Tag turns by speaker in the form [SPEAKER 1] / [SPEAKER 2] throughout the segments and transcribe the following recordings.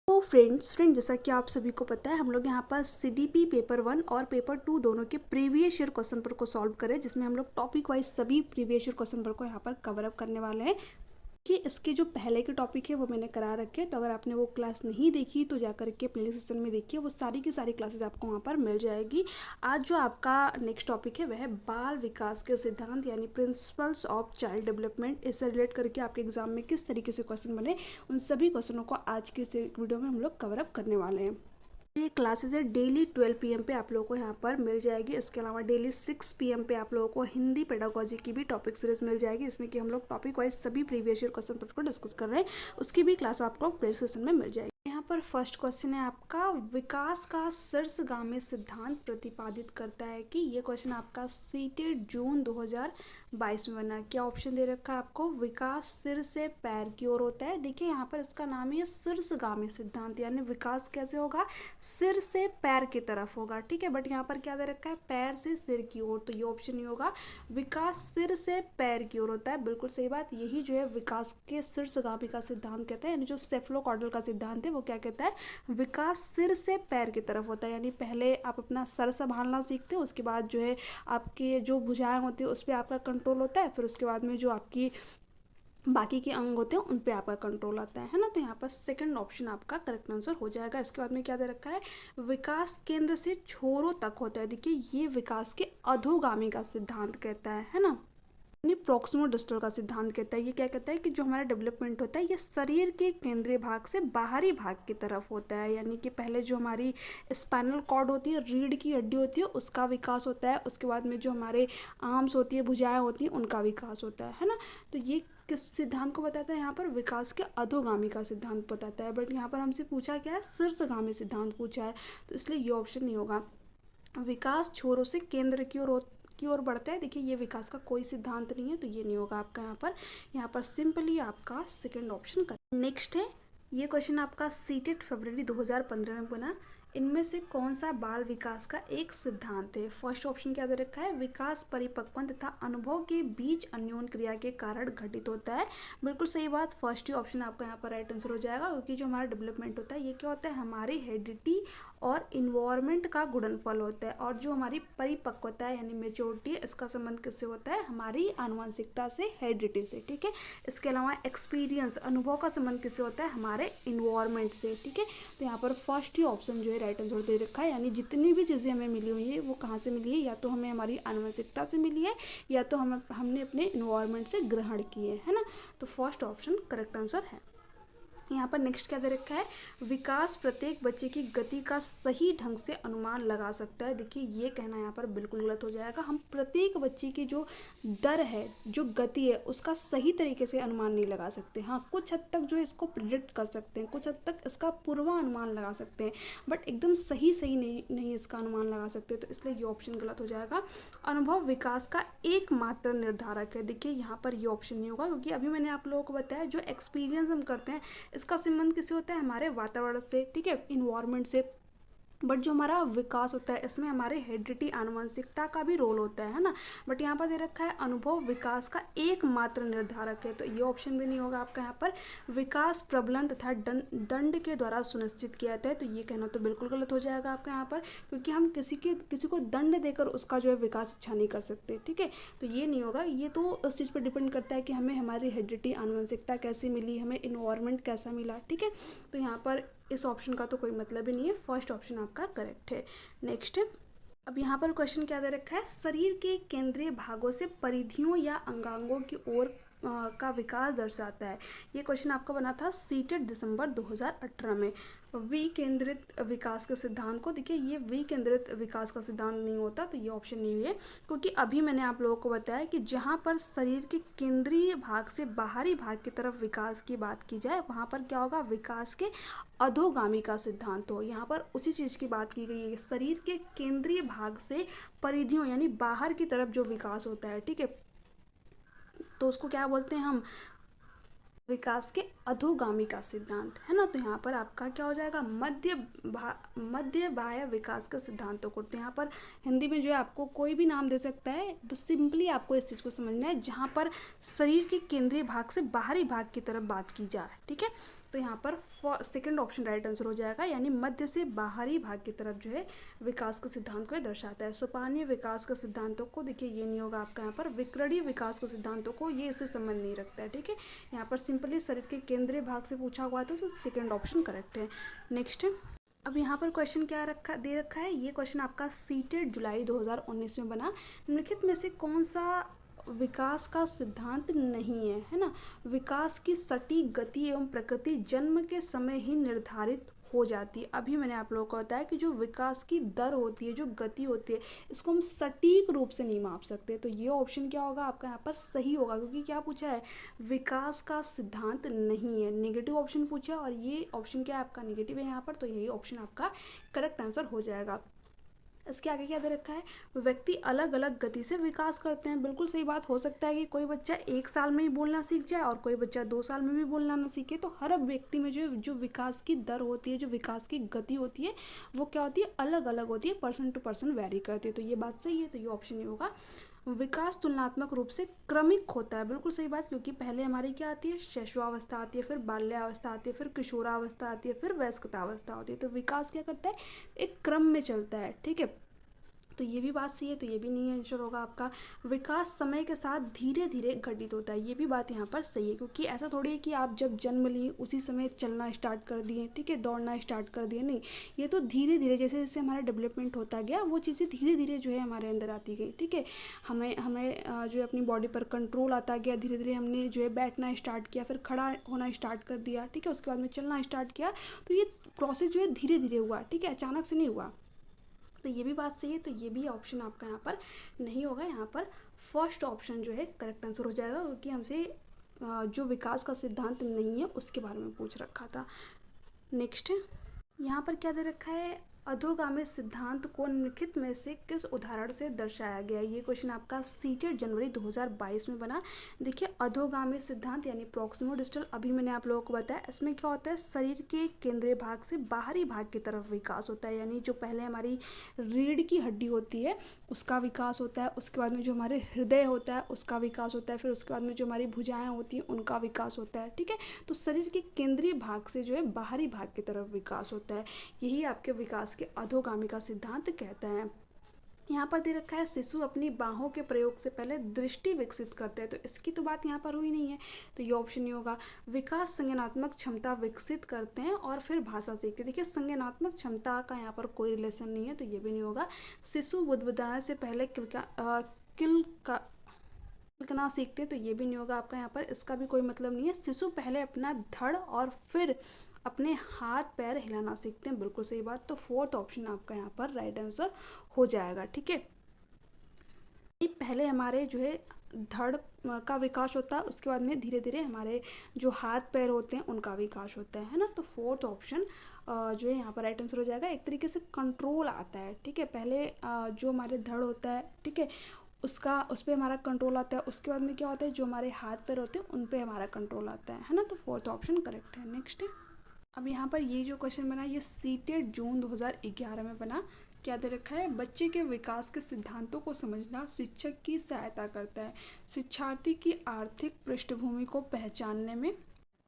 [SPEAKER 1] तो फ्रेंड जैसा कि आप सभी को पता है हम लोग यहाँ पर सीडीपी पेपर 1 और पेपर 2 दोनों के प्रीवियस ईयर क्वेश्चन पेपर को सॉल्व करें, जिसमें हम लोग टॉपिक वाइज सभी प्रीवियस ईयर क्वेश्चन पेपर को यहाँ पर कवर अप करने वाले हैं कि इसके जो पहले के टॉपिक है वो मैंने करा रखे हैं। तो अगर आपने वो क्लास नहीं देखी तो जाकर के प्लेलिस्ट सेक्शन में देखिए, वो सारी की सारी क्लासेस आपको वहाँ पर मिल जाएगी। आज जो आपका नेक्स्ट टॉपिक है वह है बाल विकास के सिद्धांत यानी प्रिंसिपल्स ऑफ चाइल्ड डेवलपमेंट। इससे रिलेट करके आपके एग्जाम में किस तरीके से क्वेश्चन बने, उन सभी क्वेश्चनों को आज के इस वीडियो में हम लोग कवर अप करने वाले हैं। ये क्लासेस है डेली 12 PM पे आप लोगों को यहाँ पर मिल जाएगी। इसके अलावा डेली 6 PM पे आप लोगों को हिंदी पेडागोजी की भी टॉपिक सीरीज मिल जाएगी, इसमें कि हम लोग टॉपिक वाइज सभी प्रीवियस ईयर क्वेश्चन पेपर को डिस्कस कर रहे हैं। उसकी भी क्लास आपको प्ले सेशन में मिल जाएगी। यहाँ पर फर्स्ट क्वेश्चन है आपका, विकास का शीर्षगामी सिद्धांत प्रतिपादित करता है कि ये क्वेश्चन आपका सीटेड जून 2022 में बना। क्या ऑप्शन दे रखा है आपको, विकास सिर से पैर की ओर होता है। देखिए यहाँ पर इसका नाम है शीर्षगामी सिद्धांत, यानी विकास कैसे होगा, सिर से पैर की तरफ होगा। ठीक है, बट यहाँ पर क्या दे रखा है, पैर से सिर की ओर, तो ये ऑप्शन नहीं होगा। विकास सिर से पैर की ओर होता है, बिल्कुल सही बात। यही जो है विकास के शीर्षगामी का सिद्धांत कहते हैं, यानी जो सेफलोकॉर्डल का सिद्धांत है वो क्या कहता है, विकास सिर से पैर की तरफ होता है। यानी पहले आप अपना सर संभालना सीखते हो, उसके बाद जो है आपके जो भुजाएं होती है उस पर आपका कंट्रोल होता है, फिर उसके बाद में जो आपकी बाकी के अंग होते हैं उन पे आपका कंट्रोल आता है ना। तो यहाँ पर सेकंड ऑप्शन आपका करेक्ट आंसर हो जाएगा। इसके बाद में क्या दे रखा है, विकास केंद्र से छोरों तक होता है। देखिए ये विकास के अधोगामी का सिद्धांत कहता है ना, यानी प्रॉक्सिमल डिस्टल का सिद्धांत कहता है। ये क्या कहता है कि जो हमारा डेवलपमेंट होता है ये शरीर के केंद्रीय भाग से बाहरी भाग की तरफ होता है। यानी कि पहले जो हमारी स्पाइनल कॉर्ड होती है, रीढ़ की हड्डी होती है, उसका विकास होता है। उसके बाद में जो हमारे आर्म्स होती है, भुजाएं होती हैं, उनका विकास होता है ना। तो ये किस सिद्धांत को बताता है, यहाँ पर विकास के अधोगामी का सिद्धांत बताता है। बट यहाँ पर हमसे पूछा क्या है, शीर्षगामी सिद्धांत पूछा है, तो इसलिए ये ऑप्शन नहीं होगा। विकास छोरों से केंद्र की ओर बढ़ता है। देखिए ये विकास का कोई सिद्धांत नहीं है, तो ये नहीं होगा आपका यहाँ पर सिंपली आपका सेकंड ऑप्शन कर। नेक्स्ट है, ये क्वेश्चन आपका सीटेड फरवरी 2015 में बना। इनमें से कौन सा बाल विकास का एक सिद्धांत है। फर्स्ट ऑप्शन क्या दे रखा है, विकास परिपक्वन तथा अनुभव के बीच अन्योन्य क्रिया के कारण घटित होता है। बिल्कुल सही बात, फर्स्ट ही ऑप्शन आपका यहाँ पर राइट आंसर हो जाएगा, क्योंकि जो हमारा डेवलपमेंट होता है ये क्या होता है, हमारी हेरिडिटी और इन्वायरमेंट का गुणनफल होता है। और जो हमारी परिपक्वता है यानी मेच्योरिटी है, इसका संबंध किससे होता है, हमारी आनुवंशिकता से, हेरिडिटी से। ठीक है, इसके अलावा एक्सपीरियंस, अनुभव का संबंध किससे होता है, हमारे इन्वायरमेंट से। ठीक है, तो यहाँ पर फर्स्ट ही ऑप्शन जो है राइट आंसर दे रखा है। यानी जितनी भी चीज़ें हमें मिली हुई है वो कहाँ से मिली है, या तो हमें हमारी आनुवंशिकता से मिली है, या तो हमने अपने इन्वायरमेंट से ग्रहण की है ना। तो फर्स्ट ऑप्शन करेक्ट आंसर है। यहाँ पर नेक्स्ट क्या दे रखा है, विकास प्रत्येक बच्चे की गति का सही ढंग से अनुमान लगा सकता है। देखिए ये कहना यहाँ पर बिल्कुल गलत हो जाएगा। हम प्रत्येक बच्चे की जो दर है, जो गति है, उसका सही तरीके से अनुमान नहीं लगा सकते। हाँ, कुछ हद तक जो है इसको प्रिडिक्ट कर सकते हैं, कुछ हद तक इसका पूर्वानुमान लगा सकते हैं, बट एकदम सही नहीं इसका अनुमान लगा सकते। तो इसलिए ये ऑप्शन गलत हो जाएगा। अनुभव विकास का एकमात्र निर्धारक है। देखिए यहाँ पर ये ऑप्शन नहीं होगा, क्योंकि अभी मैंने आप लोगों को बताया जो एक्सपीरियंस हम करते हैं इसका संबंध किससे होता है, हमारे वातावरण से। ठीक है, इन्वायरमेंट से। बट जो हमारा विकास होता है इसमें हमारे हेरिडिटी, आनुवंशिकता का भी रोल होता है ना। बट यहाँ पर दे रखा है अनुभव विकास का एकमात्र निर्धारक है, तो ये ऑप्शन भी नहीं होगा आपका। यहाँ पर विकास प्रबलन तथा दंड के द्वारा सुनिश्चित किया जाता है, तो ये कहना तो बिल्कुल गलत हो जाएगा आपका यहाँ पर, क्योंकि हम किसी को दंड देकर उसका जो है विकास अच्छा नहीं कर सकते। ठीक है, तो ये नहीं होगा। ये तो उस चीज़ पर डिपेंड करता है कि हमें हमारी हेरिडिटी, आनुवंशिकता कैसी मिली, हमें इन्वायरमेंट कैसा मिला। ठीक है, तो यहाँ पर इस ऑप्शन का तो कोई मतलब ही नहीं है। फर्स्ट ऑप्शन आपका करेक्ट है। नेक्स्ट, अब यहाँ पर क्वेश्चन क्या दे रखा है, शरीर के केंद्रीय भागों से परिधियों या अंगांगों की ओर का विकास दर्शाता है। ये क्वेश्चन आपका बना था सीटेड दिसंबर 2018 में। विकेंद्रित विकास के सिद्धांत को देखिए, ये विकेंद्रित विकास का सिद्धांत नहीं होता, तो ये ऑप्शन नहीं है, क्योंकि अभी मैंने आप लोगों को बताया कि जहाँ पर शरीर के केंद्रीय भाग से बाहरी भाग की तरफ विकास की बात की जाए वहाँ पर क्या होगा, विकास के अधोगामी का सिद्धांत हो। यहाँ पर उसी चीज़ की बात की गई है, शरीर के केंद्रीय भाग से परिधियों यानी बाहर की तरफ जो विकास होता है। ठीक है, तो उसको क्या बोलते हैं हम, विकास के अधोगामी का सिद्धांत है ना। तो यहाँ पर आपका क्या हो जाएगा, मध्य बाह्य विकास का सिद्धांतों को। तो यहाँ पर हिंदी में जो है आपको कोई भी नाम दे सकता है, बस सिंपली आपको इस चीज़ को समझना है जहाँ पर शरीर के केंद्रीय भाग से बाहरी भाग की तरफ बात की जाए। ठीक है, तो यहाँ पर सेकंड ऑप्शन राइट आंसर हो जाएगा, यानी मध्य से बाहरी भाग की तरफ जो है विकास के सिद्धांत को दर्शाता है। सोपानीय विकास के सिद्धांतों को देखिए ये नहीं होगा आपका यहाँ पर, विकरणीय विकास के सिद्धांतों को ये इससे संबंध नहीं रखता है। ठीक है, यहाँ पर सिंपली शरीर के केंद्रीय भाग से पूछा हुआ था, तो सेकेंड ऑप्शन करेक्ट है। नेक्स्ट, अब यहाँ पर क्वेश्चन क्या दे रखा है, ये क्वेश्चन आपका सीटेड जुलाई 2019 में बना, निम्नलिखित में से कौन सा विकास का सिद्धांत नहीं है, है ना। विकास की सटीक गति एवं प्रकृति जन्म के समय ही निर्धारित हो जाती है। अभी मैंने आप लोगों को बताया कि जो विकास की दर होती है, जो गति होती है, इसको हम सटीक रूप से नहीं माप सकते। तो ये ऑप्शन क्या होगा आपका यहाँ पर सही होगा, क्योंकि क्या पूछा है, विकास का सिद्धांत नहीं है, नेगेटिव ऑप्शन पूछा और ये ऑप्शन क्या है आपका नेगेटिव है यहाँ पर, तो यही ऑप्शन आपका करेक्ट आंसर हो जाएगा। इसके आगे क्या दे रखा है, व्यक्ति अलग अलग गति से विकास करते हैं। बिल्कुल सही बात, हो सकता है कि कोई बच्चा 1 साल में ही बोलना सीख जाए और कोई बच्चा 2 साल में भी बोलना ना सीखे। तो हर व्यक्ति में जो विकास की दर होती है, जो विकास की गति होती है, वो क्या होती है, अलग अलग होती है, पर्सन टू पर्सन वेरी करती है। तो ये बात सही है, तो ये ऑप्शन ही होगा। विकास तुलनात्मक रूप से क्रमिक होता है, बिल्कुल सही बात, क्योंकि पहले हमारी क्या आती है, शैशवावस्था आती है, फिर बाल्यावस्था आती है, फिर किशोरावस्था आती है, फिर वयस्कतावस्था होती है। तो विकास क्या करता है, एक क्रम में चलता है। ठीक है, तो ये भी बात सही है, तो ये भी नहीं आंसर होगा आपका। विकास समय के साथ धीरे धीरे घटित होता है, ये भी बात यहाँ पर सही है, क्योंकि ऐसा थोड़ी है कि आप जब जन्म लिए उसी समय चलना स्टार्ट कर दिए, ठीक है, दौड़ना स्टार्ट कर दिए, नहीं, ये तो धीरे धीरे जैसे जैसे हमारा डेवलपमेंट होता गया वो चीज़ें धीरे धीरे जो है हमारे अंदर आती गई। ठीक है, हमें जो है अपनी बॉडी पर कंट्रोल आता गया, धीरे धीरे हमने जो है बैठना स्टार्ट किया, फिर खड़ा होना स्टार्ट कर दिया, ठीक है, उसके बाद में चलना स्टार्ट किया। तो ये प्रोसेस जो है धीरे धीरे हुआ, ठीक है, अचानक से नहीं हुआ। तो ये भी बात सही है, तो ये भी ऑप्शन आपका यहाँ पर नहीं होगा। यहाँ पर फर्स्ट ऑप्शन जो है करेक्ट आंसर हो जाएगा, क्योंकि हमसे जो विकास का सिद्धांत नहीं है उसके बारे में पूछ रखा था। नेक्स्ट है, यहाँ पर क्या दे रखा है, अधोगामी सिद्धांत को निम्नलिखित में से किस उदाहरण से दर्शाया गया। ये क्वेश्चन आपका सीटेड जनवरी 2022 में बना। देखिए, अधोगामी सिद्धांत यानी प्रॉक्सिमो डिस्टल, अभी मैंने आप लोगों को बताया, इसमें क्या होता है, शरीर के केंद्रीय भाग से बाहरी भाग की तरफ विकास होता है, यानी जो पहले हमारी रीढ़ की हड्डी होती है उसका विकास होता है, उसके बाद में जो हमारे हृदय होता है उसका विकास होता है, फिर उसके बाद में जो हमारी भुजाएं होती हैं उनका विकास होता है। ठीक है, तो शरीर के केंद्रीय भाग से जो है बाहरी भाग की तरफ विकास होता है, यही आपके विकास के अधोगामी का सिद्धांत कहता है। यहाँ पर दे रखा है, शिशु अपनी बाहों के प्रयोग से पहले दृष्टि विकसित करते हैं, तो इसकी तो बात यहाँ पर हुई नहीं है, तो ये ऑप्शन नहीं होगा। विकास संज्ञानात्मक क्षमता विकसित करते हैं और फिर भाषा सीखते हैं। देखिए, संज्ञानात्मक क्षमता का यहाँ पर कोई रिलेशन नहीं है, तो ये भी नहीं होगा। शिशु बुदबुदाने से पहले किलकना सीखते हैं, तो ये भी नहीं होगा आपका यहाँ पर, इसका भी कोई मतलब नहीं है। शिशु पहले अपना धड़ और फिर अपने हाथ पैर हिलाना सीखते हैं, बिल्कुल सही बात। तो फोर्थ ऑप्शन आपका यहाँ पर राइट आंसर हो जाएगा। ठीक है, पहले हमारे जो है धड़ का विकास होता है, उसके बाद में धीरे धीरे हमारे जो हाथ पैर होते हैं उनका विकास होता है ना। तो फोर्थ ऑप्शन जो है यहाँ पर राइट आंसर हो जाएगा। एक तरीके से कंट्रोल आता है, ठीक है, पहले जो हमारे धड़ होता है, ठीक है, उस पर हमारा कंट्रोल आता है, उसके बाद में क्या होता है, जो हमारे हाथ पैर होते हैं उन पर हमारा कंट्रोल आता है ना। तो फोर्थ ऑप्शन करेक्ट है। नेक्स्ट है, अब यहाँ पर ये जो क्वेश्चन बना ये सीटेड जून 2011 में बना। क्या दे रखा है, बच्चे के विकास के सिद्धांतों को समझना शिक्षक की सहायता करता है, शिक्षार्थी की आर्थिक पृष्ठभूमि को पहचानने में।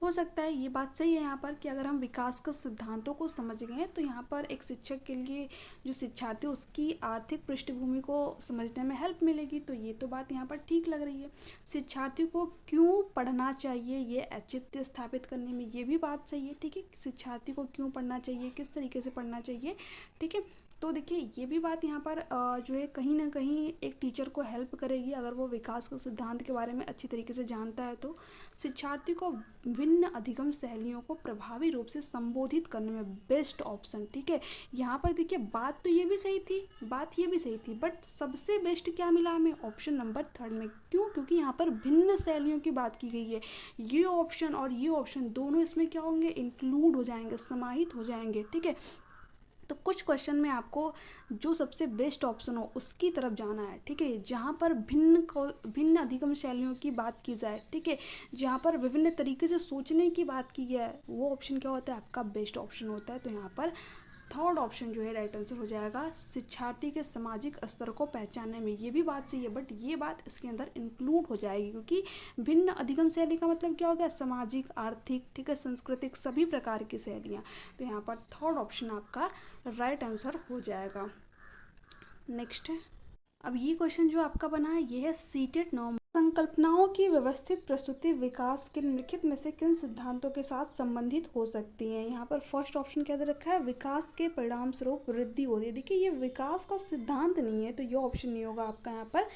[SPEAKER 1] हो सकता है ये बात सही है यहाँ पर कि अगर हम विकास के सिद्धांतों को समझ गए हैं तो यहाँ पर एक शिक्षक के लिए जो शिक्षार्थी उसकी आर्थिक पृष्ठभूमि को समझने में हेल्प मिलेगी, तो ये तो बात यहाँ पर ठीक लग रही है। शिक्षार्थी को क्यों पढ़ना चाहिए ये औचित्य स्थापित करने में, ये भी बात सही है। ठीक है, शिक्षार्थी को क्यों पढ़ना चाहिए, किस तरीके से पढ़ना चाहिए, ठीक है, तो देखिए ये भी बात यहाँ पर जो है कहीं ना कहीं एक टीचर को हेल्प करेगी अगर वो विकास के सिद्धांत के बारे में अच्छी तरीके से जानता है। तो शिक्षार्थी को भिन्न अधिगम शैलियों को प्रभावी रूप से संबोधित करने में बेस्ट ऑप्शन। ठीक है, यहाँ पर देखिए बात तो ये भी सही थी, बात ये भी सही थी, बट सबसे बेस्ट क्या मिला हमें, ऑप्शन नंबर 3 में। क्यों, क्योंकि यहाँ पर भिन्न शैलियों की बात की गई है। ये ऑप्शन और ये ऑप्शन दोनों इसमें क्या होंगे, इंक्लूड हो जाएंगे, समाहित हो जाएंगे। ठीक है, तो कुछ क्वेश्चन में आपको जो सबसे बेस्ट ऑप्शन हो उसकी तरफ जाना है। ठीक है, जहाँ पर भिन्न अधिगम शैलियों की बात की जाए, ठीक है, जहाँ पर विभिन्न तरीके से सोचने की बात की जाए, वो ऑप्शन क्या होता है आपका बेस्ट ऑप्शन होता है। तो यहाँ पर थर्ड ऑप्शन जो है राइट आंसर हो जाएगा शिक्षार्थी के सामाजिक स्तर को पहचानने में। ये भी बात सही है, बट ये बात इसके अंदर इंक्लूड हो जाएगी, क्योंकि भिन्न अधिगम शैली का मतलब क्या हो गया, सामाजिक, आर्थिक, ठीक है, सांस्कृतिक, सभी प्रकार की शैलियाँ। तो यहाँ पर थर्ड ऑप्शन आपका राइट आंसर हो जाएगा। नेक्स्ट है, अब ये क्वेश्चन जो आपका बना है ये है सीटेड नॉर्म। संकल्पनाओं की व्यवस्थित प्रस्तुति विकास के निम्नलिखित में से किन सिद्धांतों के साथ संबंधित हो सकती है। यहाँ पर फर्स्ट ऑप्शन क्या दे रखा है, विकास के परिणाम स्वरूप वृद्धि होती है। देखिए ये विकास का सिद्धांत नहीं है, तो ये ऑप्शन नहीं होगा आपका यहाँ पर।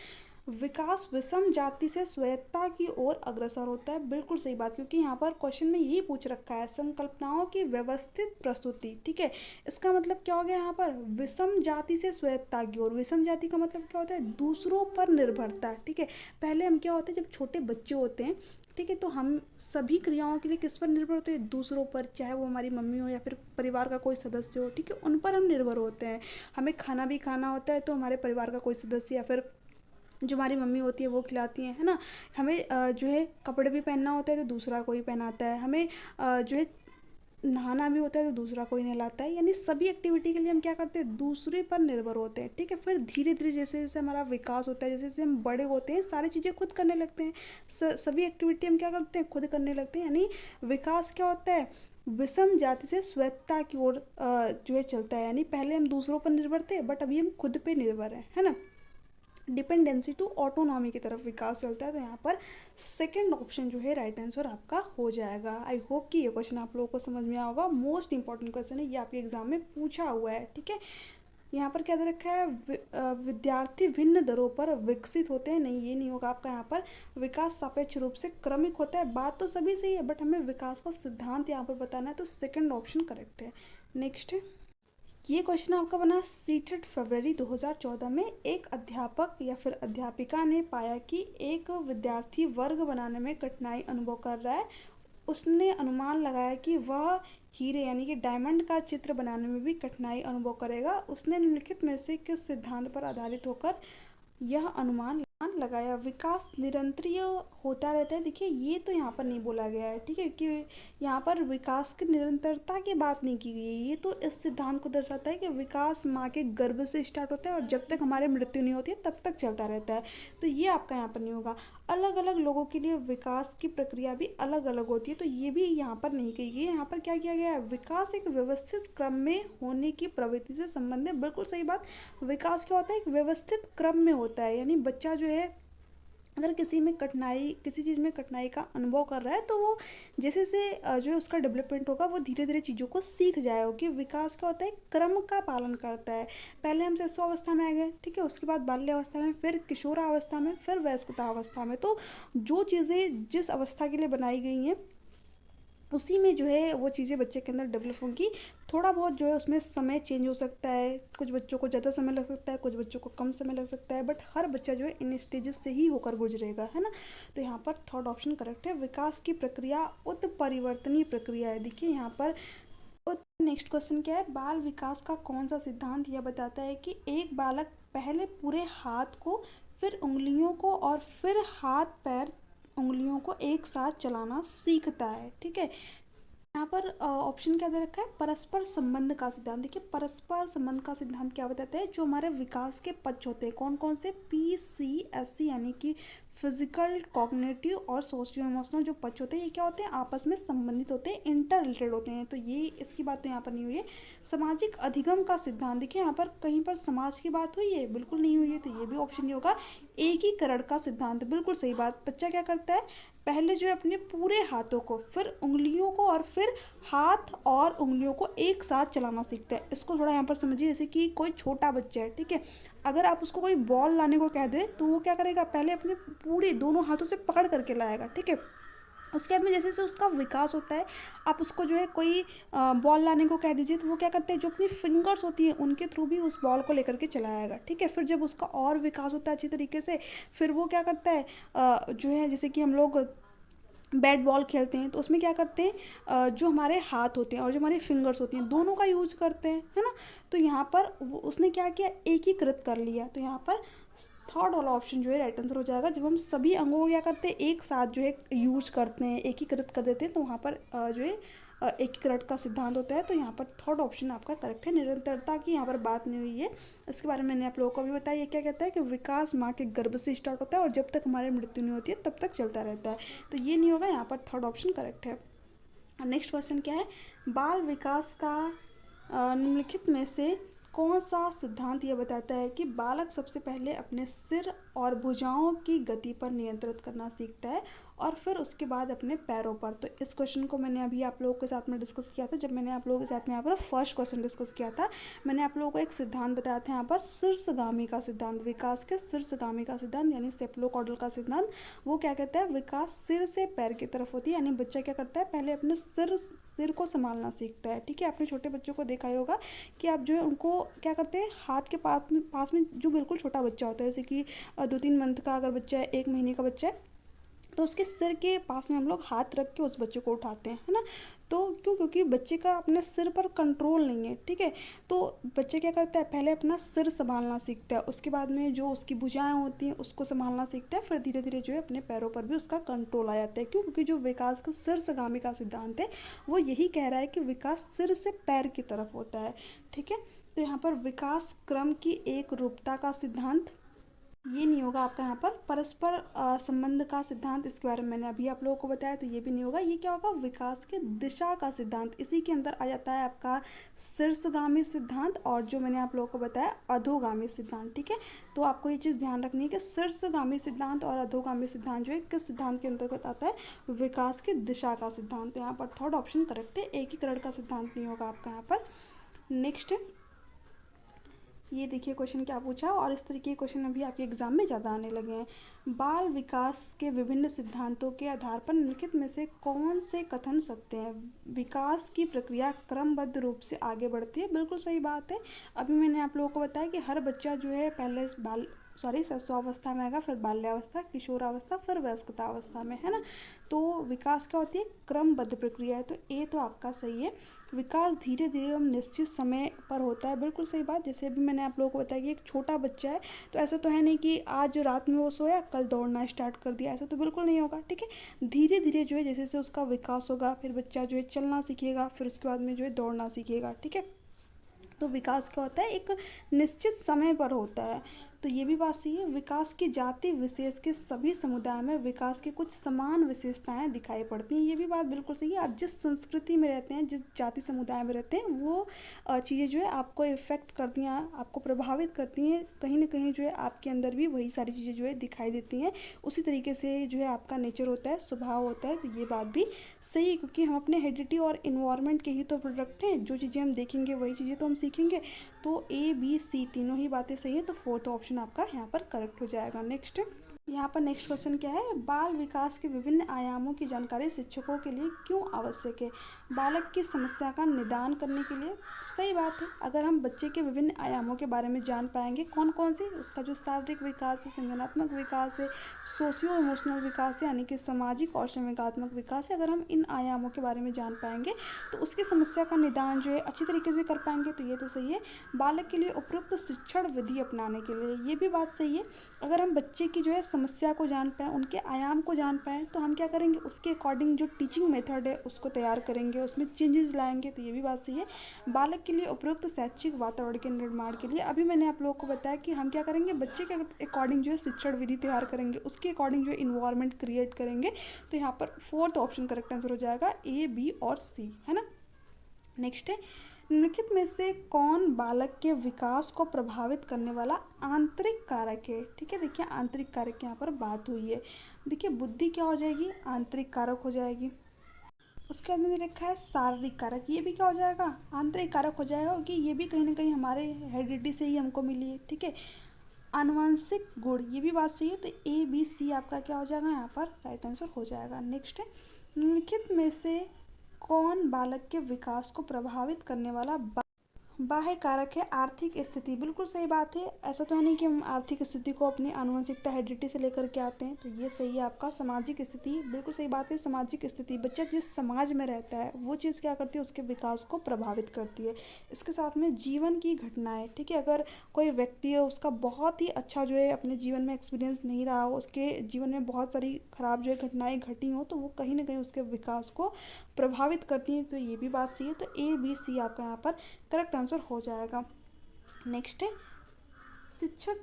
[SPEAKER 1] विकास विषम जाति से स्वायत्तता की ओर अग्रसर होता है, बिल्कुल सही बात, क्योंकि यहाँ पर क्वेश्चन में यही पूछ रखा है संकल्पनाओं की व्यवस्थित प्रस्तुति, ठीक है। इसका मतलब क्या हो गया यहाँ पर, विषम जाति से स्वायत्तता की ओर। विषम जाति का मतलब क्या होता है, दूसरों पर निर्भरता, ठीक है। पहले हम क्या होते हैं, जब छोटे बच्चे होते हैं, ठीक है, तो हम सभी क्रियाओं के लिए किस पर निर्भर होते हैं, दूसरों पर, चाहे वो हमारी मम्मी हो या फिर परिवार का कोई सदस्य हो, ठीक है, उन पर हम निर्भर होते हैं। हमें खाना भी खाना होता है तो हमारे परिवार का कोई सदस्य या फिर जो हमारी मम्मी होती है वो खिलाती हैं, है ना। हमें जो है कपड़े भी पहनना होता है तो दूसरा कोई पहनाता है। हमें जो है नहाना भी होता है तो दूसरा कोई नहलाता है। यानी सभी एक्टिविटी के लिए हम क्या करते हैं, दूसरे पर निर्भर होते हैं, ठीक है। फिर धीरे धीरे जैसे जैसे हमारा विकास होता है, जैसे जैसे हम बड़े होते हैं, सारी चीज़ें खुद करने लगते हैं, सभी एक्टिविटी हम क्या करते हैं, खुद करने लगते हैं। यानी विकास क्या होता है, विषम जाति से स्वायत्तता की ओर जो है चलता है। यानी पहले हम दूसरों पर निर्भर थे, बट अभी हम खुद पे निर्भर हैं, है ना। डिपेंडेंसी टू ऑटोनॉमी की तरफ विकास चलता है। तो यहाँ पर सेकंड ऑप्शन जो है राइट आंसर आपका हो जाएगा। आई होप कि ये क्वेश्चन आप लोगों को समझ में आया होगा। मोस्ट इंपॉर्टेंट क्वेश्चन है, ये आपके एग्जाम में पूछा हुआ है, ठीक है। यहाँ पर क्या दे रखा है, विद्यार्थी भिन्न दरों पर विकसित होते हैं, नहीं ये नहीं होगा आपका। यहाँ पर विकास सापेक्ष रूप से क्रमिक होता है, बात तो सभी सही है, बट हमें विकास का सिद्धांत यहाँ पर बताना है, तो सेकंड ऑप्शन करेक्ट है। नेक्स्ट है, ये क्वेश्चन आपका बना सीटेड फरवरी 2014 में एक अध्यापक या फिर अध्यापिका ने पाया कि एक विद्यार्थी वर्ग बनाने में कठिनाई अनुभव कर रहा है। उसने अनुमान लगाया कि वह हीरे यानी कि डायमंड का चित्र बनाने में भी कठिनाई अनुभव करेगा। उसने निम्नलिखित में से किस सिद्धांत पर आधारित होकर यह अनुमान लगाया। विकास निरंतरीय होता रहता है। देखिए ये तो यहाँ पर नहीं बोला गया है, ठीक है, कि यहाँ पर विकास की निरंतरता की बात नहीं की गई है। ये तो इस सिद्धांत को दर्शाता है कि विकास माँ के गर्भ से स्टार्ट होता है और जब तक हमारे मृत्यु नहीं होती है तब तक चलता रहता है। तो ये आपका यहाँ पर नहीं होगा। अलग अलग लोगों के लिए विकास की प्रक्रिया भी अलग अलग होती है, तो ये भी यहाँ पर नहीं कही गई है। यहाँ पर क्या किया गया है, विकास एक व्यवस्थित क्रम में होने की प्रवृत्ति से संबंधित। बिल्कुल सही बात, विकास क्या होता है, एक व्यवस्थित क्रम में होता है। यानी बच्चा जो है अगर किसी में कठिनाई, किसी चीज़ में कठिनाई का अनुभव कर रहा है, तो वो जैसे जैसे जो है उसका डेवलपमेंट होगा, वो धीरे धीरे चीज़ों को सीख जाएगा। कि विकास क्या होता है, क्रम का पालन करता है। पहले हम शिशुअवस्था में आ गए, ठीक है, उसके बाद बाल्यावस्था में, फिर किशोरावस्था में, फिर वयस्कतावस्था में। तो जो चीज़ें जिस अवस्था के लिए बनाई गई हैं उसी में जो है वो चीज़ें बच्चे के अंदर डेवलप होंगी। थोड़ा बहुत जो है उसमें समय चेंज हो सकता है, कुछ बच्चों को ज़्यादा समय लग सकता है, कुछ बच्चों को कम समय लग सकता है, बट हर बच्चा जो है इन स्टेजेस से ही होकर गुजरेगा, है ना। तो यहाँ पर थर्ड ऑप्शन करेक्ट है। विकास की प्रक्रिया उत्परिवर्तनीय प्रक्रिया है। देखिए यहाँ पर नेक्स्ट क्वेश्चन क्या है, बाल विकास का कौन सा सिद्धांत यह बताता है कि एक बालक पहले पूरे हाथ को, फिर उंगलियों को और फिर हाथ पैर उंगलियों को एक साथ चलाना सीखता है, ठीक है। यहाँ पर ऑप्शन क्या दे रखा है, परस्पर संबंध का सिद्धांत। देखिए परस्पर संबंध का सिद्धांत क्या बताता है, जो हमारे विकास के पक्ष होते हैं, कौन कौन से, PCSC यानी कि फिजिकल, कॉग्निटिव और सोशियो इमोशनल जो पक्ष होते हैं, ये क्या होते हैं, आपस में संबंधित होते हैं, इंटर रिलेटेड होते हैं। तो ये इसकी बात तो यहाँ पर नहीं हुई है। सामाजिक अधिगम का सिद्धांत, देखिए यहाँ पर कहीं पर समाज की बात हुई है, बिल्कुल नहीं हुई है, तो ये भी ऑप्शन नहीं होगा। एकीकरण का सिद्धांत, बिल्कुल सही बात। बच्चा क्या करता है, पहले जो है अपने पूरे हाथों को, फिर उंगलियों को और फिर हाथ और उंगलियों को एक साथ चलाना सीखता है। इसको थोड़ा यहाँ पर समझिए, जैसे कि कोई छोटा बच्चा है, ठीक है, अगर आप उसको कोई बॉल लाने को कह दे तो वो क्या करेगा, पहले अपने पूरे दोनों हाथों से पकड़ करके लाएगा, ठीक है। उसके बाद में जैसे जैसे उसका विकास होता है, आप उसको जो है कोई बॉल लाने को कह दीजिए तो वो क्या करते हैं, जो अपनी फिंगर्स होती है उनके थ्रू भी उस बॉल को लेकर के चलाएगा, ठीक है। फिर जब उसका और विकास होता है अच्छी तरीके से, फिर वो क्या करता है, जो है जैसे कि हम लोग बैट बॉल खेलते हैं तो उसमें क्या करते हैं, जो हमारे हाथ होते हैं और जो हमारी फिंगर्स होती हैं दोनों का यूज करते हैं, है ना। तो यहाँ पर उसने क्या किया, एकीकृत कर लिया। तो यहाँ पर थर्ड वाला ऑप्शन जो है राइट आंसर हो जाएगा। जब हम सभी अंगों को क्या करते हैं, एक साथ जो है यूज करते हैं, एकीकृत कर देते हैं, तो वहाँ पर जो है एकीकरण का सिद्धांत होता है। तो यहाँ पर थर्ड ऑप्शन आपका करेक्ट है। निरंतरता की यहाँ पर बात नहीं हुई है, इसके बारे में मैंने आप लोगों को भी बताया। ये क्या कहता है कि विकास माँ के गर्भ से स्टार्ट होता है और जब तक हमारी मृत्यु नहीं होती है तब तक चलता रहता है। तो ये नहीं होगा, यहाँ पर थर्ड ऑप्शन करेक्ट है। नेक्स्ट क्वेश्चन क्या है, बाल विकास का निम्नलिखित में से कौन सा सिद्धांत यह बताता है कि बालक सबसे पहले अपने सिर और भुजाओं की गति पर नियंत्रित करना सीखता है और फिर उसके बाद अपने पैरों पर। तो इस क्वेश्चन को मैंने अभी आप लोगों के साथ में डिस्कस किया था, जब मैंने आप लोगों के साथ में यहाँ पर फर्स्ट क्वेश्चन डिस्कस किया था। मैंने आप लोगों को एक सिद्धांत बताया था यहाँ पर, शीर्षगामी का सिद्धांत, विकास के शीर्षगामी का सिद्धांत यानी सेफ्लोकॉर्डल का सिद्धांत। वो क्या कहता है, विकास सिर से पैर की तरफ होती है, यानी बच्चा क्या करता है, पहले अपने सिर को संभालना सीखता है। ठीक है, आपने छोटे बच्चों को देखा ही होगा कि आप जो है उनको क्या करते हैं, हाथ के पास में जो बिल्कुल छोटा बच्चा होता है, जैसे कि 2-3 मंथ का अगर बच्चा है, 1 महीने का बच्चा है, तो उसके सिर के पास में हम लोग हाथ रख के उस बच्चे को उठाते हैं, है ना। तो क्योंकि बच्चे का अपने सिर पर कंट्रोल नहीं है, ठीक है। तो बच्चे क्या करता है, पहले अपना सिर संभालना सीखता है, उसके बाद में जो उसकी भुजाएं होती हैं उसको संभालना सीखता है, फिर धीरे धीरे जो है अपने पैरों पर भी उसका कंट्रोल आ जाता है। क्यों? क्योंकि जो विकास का शीर्षगामी का सिद्धांत है वो यही कह रहा है कि विकास सिर से पैर की तरफ होता है। ठीक है, तो यहाँ पर विकास क्रम की एक रूपता का सिद्धांत, ये नहीं होगा आपका यहाँ पर। परस्पर संबंध का सिद्धांत, इसके बारे में मैंने अभी आप लोगों को बताया, तो ये भी नहीं होगा। ये क्या होगा, विकास के दिशा का सिद्धांत। इसी के अंदर आ जाता है आपका शीर्षगामी सिद्धांत और जो मैंने आप लोगों को बताया अधोगामी सिद्धांत। ठीक है, तो आपको ये चीज़ ध्यान रखनी है कि शीर्षगामी सिद्धांत और अधोगामी सिद्धांत जो है किस सिद्धांत के अंतर्गत आता है, विकास की दिशा का सिद्धांत। यहाँ पर थर्ड ऑप्शन करेक्ट है, एकीकरण का सिद्धांत नहीं होगा आपका यहाँ पर। नेक्स्ट, ये देखिए क्वेश्चन क्या पूछा, और इस तरीके के क्वेश्चन अभी आपके एग्जाम में ज़्यादा आने लगे हैं। बाल विकास के विभिन्न सिद्धांतों के आधार पर निम्नलिखित में से कौन से कथन सत्य हैं। विकास की प्रक्रिया क्रमबद्ध रूप से आगे बढ़ती है, बिल्कुल सही बात है। अभी मैंने आप लोगों को बताया कि हर बच्चा जो है पहले शिशुअवस्था में आएगा, फिर बाल्यावस्था, किशोरावस्था, फिर वयस्कता अवस्था में, है ना। तो विकास क्या होती है, क्रमबद्ध प्रक्रिया है, तो ये तो आपका सही है। विकास धीरे धीरे एवं निश्चित समय पर होता है, बिल्कुल सही बात। जैसे अभी मैंने आप लोगों को बताया कि एक छोटा बच्चा है, तो ऐसा तो है नहीं कि आज रात में वो सोया कल दौड़ना स्टार्ट कर दिया, ऐसा तो बिल्कुल नहीं होगा। ठीक है, धीरे धीरे जो है जैसे जैसे उसका विकास होगा, फिर बच्चा जो है चलना सीखेगा, फिर उसके बाद में जो है दौड़ना सीखेगा। ठीक है, तो विकास क्या होता है, एक निश्चित समय पर होता है। तो ये भी बात सही है। विकास की जाति विशेष के सभी समुदाय में विकास की कुछ समान विशेषताएं दिखाई पड़ती हैं, ये भी बात बिल्कुल सही है। आप जिस संस्कृति में रहते हैं, जिस जाति समुदाय में रहते हैं, वो चीज़ें जो है आपको इफ़ेक्ट करती हैं, आपको प्रभावित करती हैं। कहीं ना कहीं जो है आपके अंदर भी वही सारी चीज़ें जो है दिखाई देती हैं, उसी तरीके से जो है आपका नेचर होता है, स्वभाव होता है। तो ये बात भी सही है, क्योंकि हम अपने हेरिडिटी और इन्वायरमेंट के ही तो प्रोडक्ट हैं। जो चीज़ें हम देखेंगे वही चीज़ें तो हम सीखेंगे। तो A, B, C तीनों ही बातें सही है, तो फोर्थ ऑप्शन आपका यहाँ पर करेक्ट हो जाएगा। नेक्स्ट, यहाँ पर नेक्स्ट क्वेश्चन क्या है, बाल विकास के विभिन्न आयामों की जानकारी शिक्षकों के लिए क्यों आवश्यक है। बालक की समस्या का निदान करने के लिए, सही बात है। अगर हम बच्चे के विभिन्न आयामों के बारे में जान पाएंगे, कौन कौन से, उसका जो शारीरिक विकास है, संज्ञानात्मक विकास है, सोशियो इमोशनल विकास है, यानी कि सामाजिक और संवेगात्मक विकास है, अगर हम इन आयामों के बारे में जान पाएंगे तो उसकी समस्या का निदान जो है अच्छी तरीके से कर पाएंगे। तो ये तो सही है। बालक के लिए उपयुक्त शिक्षण विधि अपनाने के लिए, ये भी बात सही है। अगर हम बच्चे की जो है समस्या को जान पाएँ, उनके आयाम को जान पाएँ, तो हम क्या करेंगे, उसके अकॉर्डिंग जो टीचिंग मेथड है उसको तैयार करेंगे, उसमें चेंजेस लाएंगे। तो ये भी बात सही है। बालक के लिए उपयुक्त शैक्षिक वातावरण के निर्माण के लिए, अभी मैंने आप लोगों को बताया कि हम क्या करेंगे, बच्चे के अकॉर्डिंग जो है शिक्षण विधि तैयार करेंगे, उसके अकॉर्डिंग जो है इन्वायरमेंट क्रिएट करेंगे। तो यहाँ पर फोर्थ ऑप्शन करेक्ट आंसर हो जाएगा, A, B और C, है ना। नेक्स्ट है, निम्नलिखित में से कौन बालक के विकास को प्रभावित करने वाला आंतरिक कारक है। ठीक है, देखिए आंतरिक कारक की यहाँ पर बात हुई है। देखिए बुद्धि क्या हो जाएगी, आंतरिक कारक हो जाएगी। उसके बाद में लिखा है शारीरिक कारक, ये भी क्या हो जाएगा, आंतरिक कारक हो जाएगा, क्योंकि ये भी कहीं ना कहीं हमारे हेरिडिटी से ही हमको मिली है। ठीक है, आनुवंशिक गुण, ये भी बात सही है। तो A, B, C आपका क्या हो जाएगा, यहाँ पर राइट आंसर हो जाएगा। नेक्स्ट है, निम्नलिखित में से कौन बालक के विकास को प्रभावित करने वाला बाह्य कारक है आर्थिक स्थिति, बिल्कुल सही बात है। ऐसा तो है नहीं कि हम आर्थिक स्थिति को अपनी आनुवंशिकता हेरिडिटी से लेकर के आते हैं, तो ये सही है आपका। सामाजिक स्थिति, बिल्कुल सही बात है। सामाजिक स्थिति, बच्चा जिस समाज में रहता है वो चीज़ क्या करती है, उसके विकास को प्रभावित करती है। इसके साथ में जीवन की घटनाएं, ठीक है, अगर कोई व्यक्ति है उसका बहुत ही अच्छा जो है अपने जीवन में एक्सपीरियंस नहीं रहा हो, उसके जीवन में बहुत सारी खराब जो है घटनाएं घटी हो, तो वो कहीं ना कहीं उसके विकास को प्रभावित करती हैं, तो ये भी बात सही है। तो ए बी सी आपका यहाँ पर करेक्ट आंसर हो जाएगा। नेक्स्ट है, शिक्षक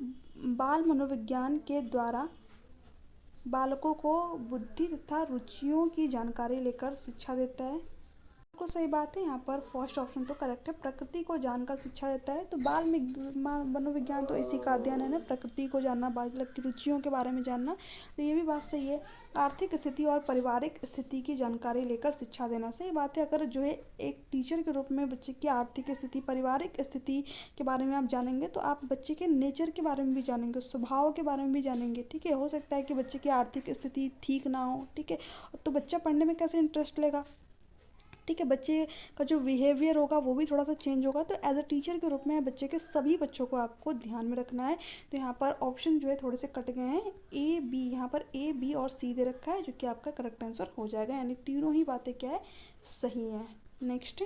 [SPEAKER 1] बाल मनोविज्ञान के द्वारा बालकों को बुद्धि तथा रुचियों की जानकारी लेकर शिक्षा देता है। बिल्कुल सही बात है, यहाँ पर फर्स्ट ऑप्शन तो करेक्ट है, प्रकृति को जानकर शिक्षा देता है। तो बाल मनोविज्ञान तो इसी का अध्ययन है ना, प्रकृति को जानना, बालक की रुचियों के बारे में जानना, तो ये भी बात सही है। आर्थिक स्थिति और पारिवारिक स्थिति की जानकारी लेकर शिक्षा देना, सही बात है। अगर जो है एक टीचर के रूप में बच्चे की आर्थिक स्थिति, पारिवारिक स्थिति के बारे में आप जानेंगे तो आप बच्चे के नेचर के बारे में भी जानेंगे, स्वभाव के बारे में भी जानेंगे, ठीक है। हो सकता है कि बच्चे की आर्थिक स्थिति ठीक ना हो, ठीक है, तो बच्चा पढ़ने में कैसे इंटरेस्ट लेगा, ठीक है। बच्चे का जो बिहेवियर होगा वो भी थोड़ा सा चेंज होगा। तो एज अ टीचर के रूप में बच्चे के सभी बच्चों को आपको ध्यान में रखना है। तो यहाँ पर ऑप्शन जो है थोड़े से कट गए हैं, ए बी, यहाँ पर ए बी और सी दे रखा है, जो कि आपका करेक्ट आंसर हो जाएगा, यानी तीनों ही बातें क्या है, सही है। नेक्स्ट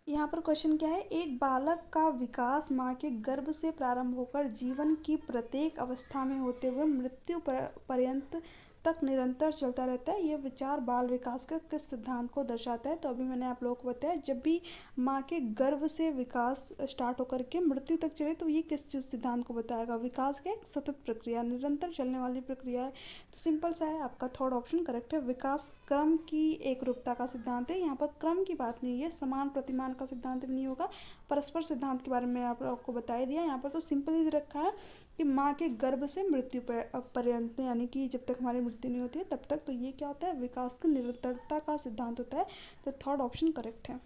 [SPEAKER 1] यहाँ पर क्वेश्चन क्या है, एक बालक का विकास माँ के गर्भ से प्रारंभ होकर जीवन की प्रत्येक अवस्था में होते हुए मृत्यु पर्यंत तक निरंतर चलता रहता है। यह विचार बाल विकास का किस सिद्धांत को दर्शाता है। तो अभी मैंने आप लोगों को बताया, जब भी माँ के गर्भ से विकास स्टार्ट होकर के मृत्यु तक चले तो ये किस सिद्धांत को बताएगा। विकास का एक सतत प्रक्रिया, निरंतर चलने वाली प्रक्रिया है। तो सिंपल सा है, आपका थर्ड ऑप्शन करेक्ट है। विकास क्रम की एक रूपता का सिद्धांत है। यहाँ पर क्रम की बात नहीं है, समान प्रतिमान का सिद्धांत भी नहीं होगा। परस्पर सिद्धांत के बारे में आपको बता दिया। यहाँ पर तो सिंपल ही रखा है कि माँ के गर्भ से मृत्यु पर्यंत, यानी कि जब तक हमारी मृत्यु नहीं होती है तब तक, तो ये क्या होता है, विकास की निरंतरता का सिद्धांत होता है। तो थर्ड ऑप्शन करेक्ट है।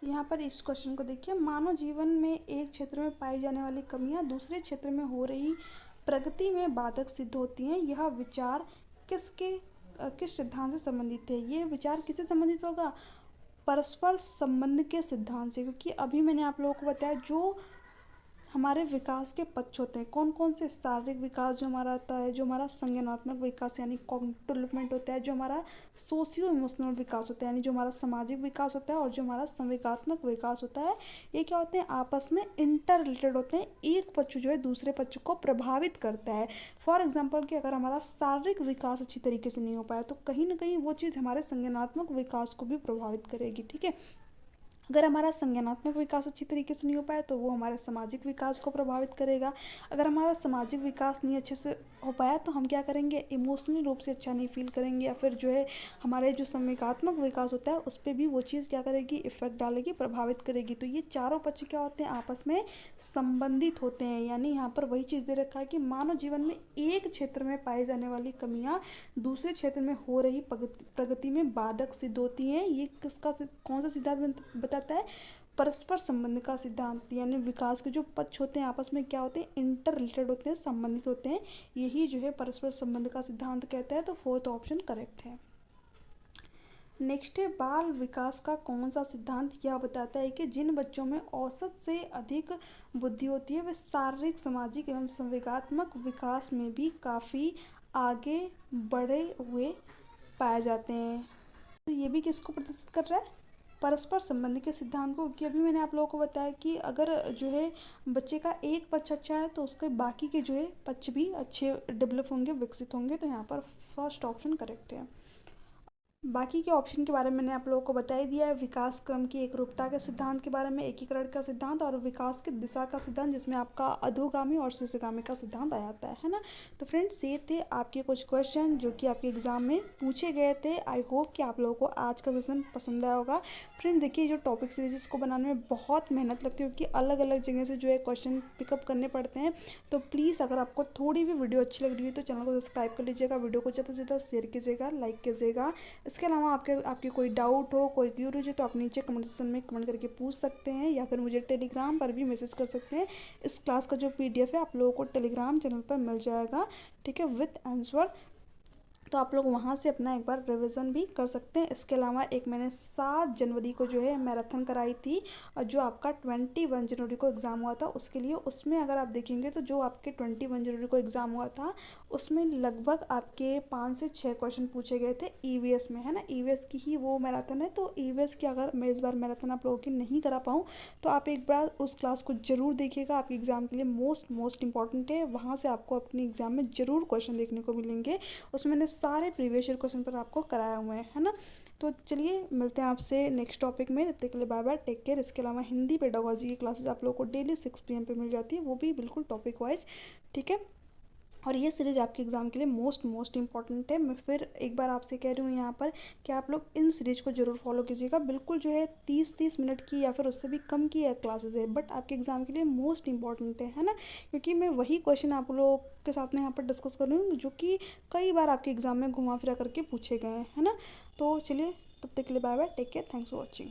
[SPEAKER 1] यहाँ पर इस क्वेश्चन को देखिए, मानव जीवन में एक क्षेत्र में पाई जाने वाली कमियां दूसरे क्षेत्र में हो रही प्रगति में बाधक सिद्ध होती हैं। यह विचार किस सिद्धांत से संबंधित है। ये विचार किससे संबंधित होगा, परस्पर संबंध के सिद्धांत से। क्योंकि अभी मैंने आप लोगों को बताया जो हमारे विकास के पक्ष होते हैं, कौन कौन से, शारीरिक विकास जो हमारा होता है, जो हमारा संज्ञानात्मक विकास यानी कॉग्निटिव डेवलपमेंट होता है, जो हमारा सोशियो इमोशनल विकास होता है यानी जो हमारा सामाजिक विकास होता है, और जो हमारा संवेगात्मक विकास होता है, ये क्या होते हैं, आपस में इंटर रिलेटेड होते हैं। एक पक्ष जो है दूसरे पक्ष को प्रभावित करता है। फॉर एग्जाम्पल कि अगर हमारा शारीरिक विकास अच्छी तरीके से नहीं हो पाया तो कहीं ना कहीं वो चीज़ हमारे संज्ञानात्मक विकास को भी प्रभावित करेगी, ठीक है। अगर हमारा संज्ञानात्मक विकास अच्छी तरीके से नहीं हो पाया तो वो हमारे सामाजिक विकास को प्रभावित करेगा। अगर हमारा सामाजिक विकास नहीं अच्छे से हो पाया तो हम क्या करेंगे, इमोशनली रूप से अच्छा नहीं फील करेंगे, या फिर जो है हमारे जो संवेगात्मक विकास होता है उस पर भी वो चीज़ क्या करेगी, इफेक्ट डालेगी, प्रभावित करेगी। तो ये चारों पक्ष क्या होते हैं, आपस में संबंधित होते हैं। यानी यहाँ पर वही चीज़ दे रखा है कि मानव जीवन में एक क्षेत्र में पाई जाने वाली कमियाँ दूसरे क्षेत्र में हो रही प्रगति में बाधक सिद्ध होती हैं। ये किसका, कौन सा सिद्धांत बताता है, परस्पर संबंध का सिद्धांत। यानी विकास के जो पक्ष होते हैं आपस में क्या होते हैं, इंटर रिलेटेड होते हैं, संबंधित होते हैं। यही जो है परस्पर संबंध का सिद्धांत कहता है। तो फोर्थ ऑप्शन करेक्ट है। नेक्स्ट है, बाल विकास का कौन सा सिद्धांत यह बताता है कि जिन बच्चों में औसत से अधिक बुद्धि होती है वे शारीरिक, सामाजिक एवं संवेगात्मक विकास में भी काफ़ी आगे बढ़े हुए पाए जाते हैं। तो ये भी किसको प्रदर्शित कर रहा है, परस्पर संबंध के सिद्धांत को। क्योंकि अभी मैंने आप लोगों को बताया कि अगर जो है बच्चे का एक पक्ष अच्छा है तो उसके बाकी के जो है पक्ष भी अच्छे डेवलप होंगे, विकसित होंगे। तो यहाँ पर फर्स्ट ऑप्शन करेक्ट है। बाकी के ऑप्शन के बारे में मैंने आप लोगों को बता ही दिया है। विकास क्रम की एक रूपता के सिद्धांत के बारे में, एकीकरण का सिद्धांत, और विकास की दिशा का सिद्धांत, जिसमें आपका अधोगामी और शीर्षगामी का सिद्धांत आ जाता है ना। तो फ्रेंड्स, ये थे आपके कुछ क्वेश्चन जो कि आपके एग्जाम में पूछे गए थे। आई होप कि आप लोगों को आज का सेशन पसंद आया होगा। फ्रेंड देखिए, जो टॉपिक सीरीज को बनाने में बहुत मेहनत लगती है क्योंकि अलग अलग जगह से जो है क्वेश्चन पिकअप करने पड़ते हैं। तो प्लीज़ अगर आपको थोड़ी भी वीडियो अच्छी लग रही है तो चैनल को सब्सक्राइब कर लीजिएगा, वीडियो को ज़्यादा से ज़्यादा शेयर कीजिएगा, लाइक कीजिएगा। इसके अलावा आपके कोई डाउट हो, कोई क्यूरीज हो तो आप नीचे कमेंट सेक्शन में कमेंट करके पूछ सकते हैं, या फिर मुझे टेलीग्राम पर भी मैसेज कर सकते हैं। इस क्लास का जो PDF है आप लोगों को टेलीग्राम चैनल पर मिल जाएगा, ठीक है, विथ आंसर। तो आप लोग वहाँ से अपना एक बार रिवीजन भी कर सकते हैं। इसके अलावा एक मैंने 7 जनवरी को जो है मैराथन कराई थी, और जो आपका 21 जनवरी को एग्ज़ाम हुआ था उसके लिए, उसमें अगर आप देखेंगे तो जो आपके 21 जनवरी को एग्ज़ाम हुआ था उसमें लगभग आपके 5 से 6 क्वेश्चन पूछे गए थे ईवीएस में, है ना। ईवीएस की ही वो मैराथन है, तो ईवीएस की अगर मैं इस बार मैराथन आप लोगों की नहीं करा पाऊँ तो आप एक बार उस क्लास को ज़रूर देखिएगा। आपके एग्ज़ाम के लिए मोस्ट इंपॉर्टेंट है। वहाँ से आपको अपने एग्ज़ाम में ज़रूर क्वेश्चन देखने को मिलेंगे। उसमें मैंने सारे प्रीवियस ईयर क्वेश्चन पर आपको कराया हुए हैं, है ना। तो चलिए मिलते हैं आपसे नेक्स्ट टॉपिक में, तब तक के लिए बाय बाय, टेक केयर। इसके अलावा हिंदी पेडागोजी की क्लासेस आप लोगों को डेली 6 PM पे मिल जाती है, वो भी बिल्कुल टॉपिक वाइज, ठीक है। और ये सीरीज़ आपके एग्ज़ाम के लिए मोस्ट इंपॉर्टेंट है। मैं फिर एक बार आपसे कह रही हूँ यहाँ पर कि आप लोग इन सीरीज़ को ज़रूर फॉलो कीजिएगा। बिल्कुल जो है 30 मिनट की या फिर उससे भी कम की क्लासेस है, बट आपके एग्ज़ाम के लिए मोस्ट इंपॉर्टेंट है ना। क्योंकि मैं वही क्वेश्चन आप लोगों के साथ में यहाँ पर डिस्कस कर रही हूँ जो कि कई बार आपके एग्ज़ाम में घुमा फिरा करके पूछे गए हैं, है ना। तो चलिए तब तक के लिए bye bye, take care, thanks for watching.